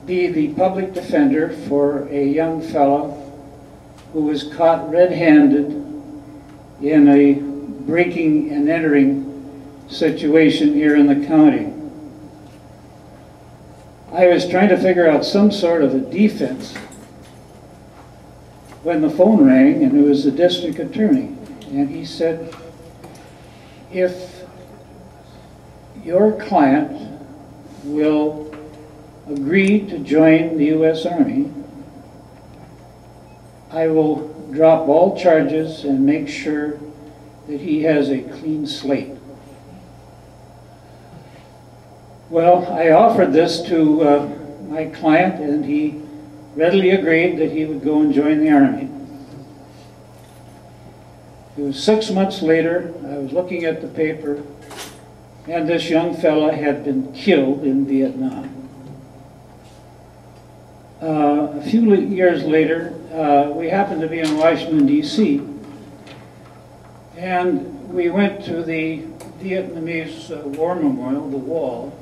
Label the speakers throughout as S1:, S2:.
S1: be the public defender for a young fellow who was caught red-handed in a breaking and entering situation here in the county. I was trying to figure out some sort of a defense when the phone rang, and it was the district attorney, and he said, if your client will agree to join the U.S. Army, I will drop all charges and make sure that he has a clean slate. Well, I offered this to my client, and he readily agreed that he would go and join the Army. It was 6 months later. I was looking at the paper, and this young fella had been killed in Vietnam. A few years later, we happened to be in Washington, D.C., and we went to the Vietnamese War Memorial, the wall,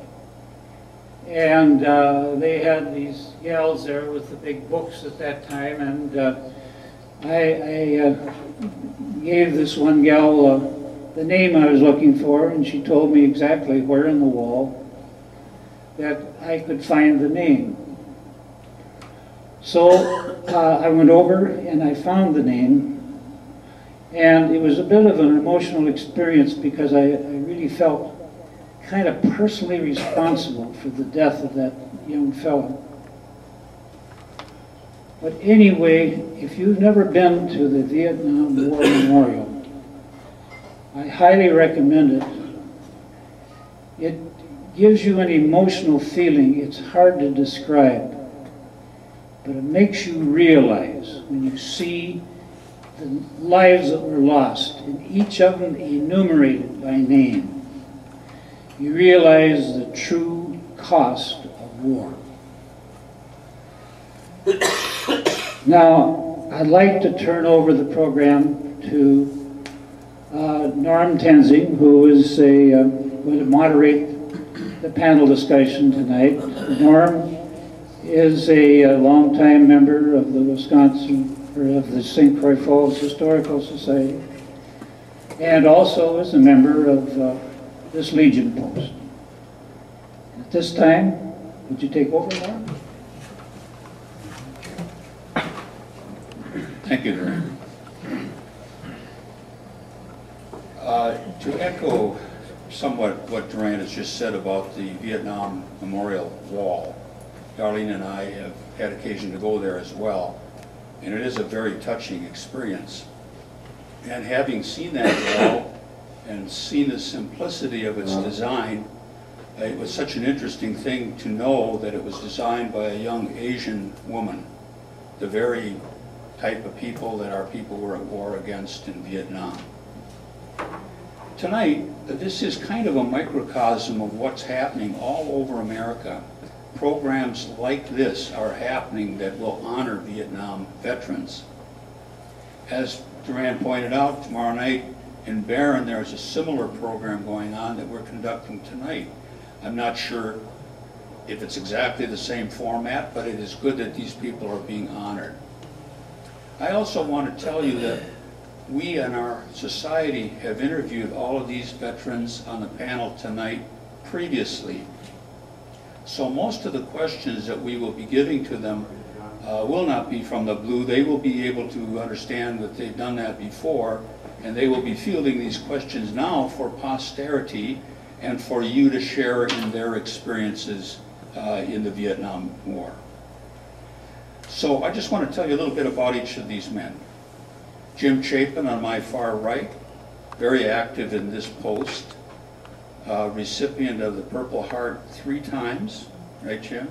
S1: and they had these gals there with the big books at that time, and I gave this one gal the name I was looking for, and she told me exactly where in the wall that I could find the name. So I went over and I found the name, and it was a bit of an emotional experience because I really felt kind of personally responsible for the death of that young fellow. But anyway, if you've never been to the Vietnam War Memorial, I highly recommend it. It gives you an emotional feeling. It's hard to describe, but it makes you realize when you see the lives that were lost, and each of them enumerated by name, you realize the true cost of war. Now, I'd like to turn over the program to Norm Tenzing, who is going to moderate the panel discussion tonight. Norm is a longtime member of the of the St. Croix Falls Historical Society, and also is a member of this Legion post. At this time, would you take over, Norm?
S2: Thank you, Duran. To echo somewhat what Duran has just said about the Vietnam Memorial Wall, Darlene and I have had occasion to go there as well, and it is a very touching experience. And having seen that wall and seen the simplicity of its design, it was such an interesting thing to know that it was designed by a young Asian woman, the very type of people that our people were at war against in Vietnam. Tonight, this is kind of a microcosm of what's happening all over America. Programs like this are happening that will honor Vietnam veterans. As Duran pointed out, tomorrow night in Barron there's a similar program going on that we're conducting tonight. I'm not sure if it's exactly the same format, but it is good that these people are being honored. I also want to tell you that we in our society have interviewed all of these veterans on the panel tonight previously. So most of the questions that we will be giving to them will not be from the blue. They will be able to understand that they've done that before, and they will be fielding these questions now for posterity and for you to share in their experiences in the Vietnam War. So I just want to tell you a little bit about each of these men. Jim Chapin on my far right, very active in this post, recipient of the Purple Heart 3 times, right Jim?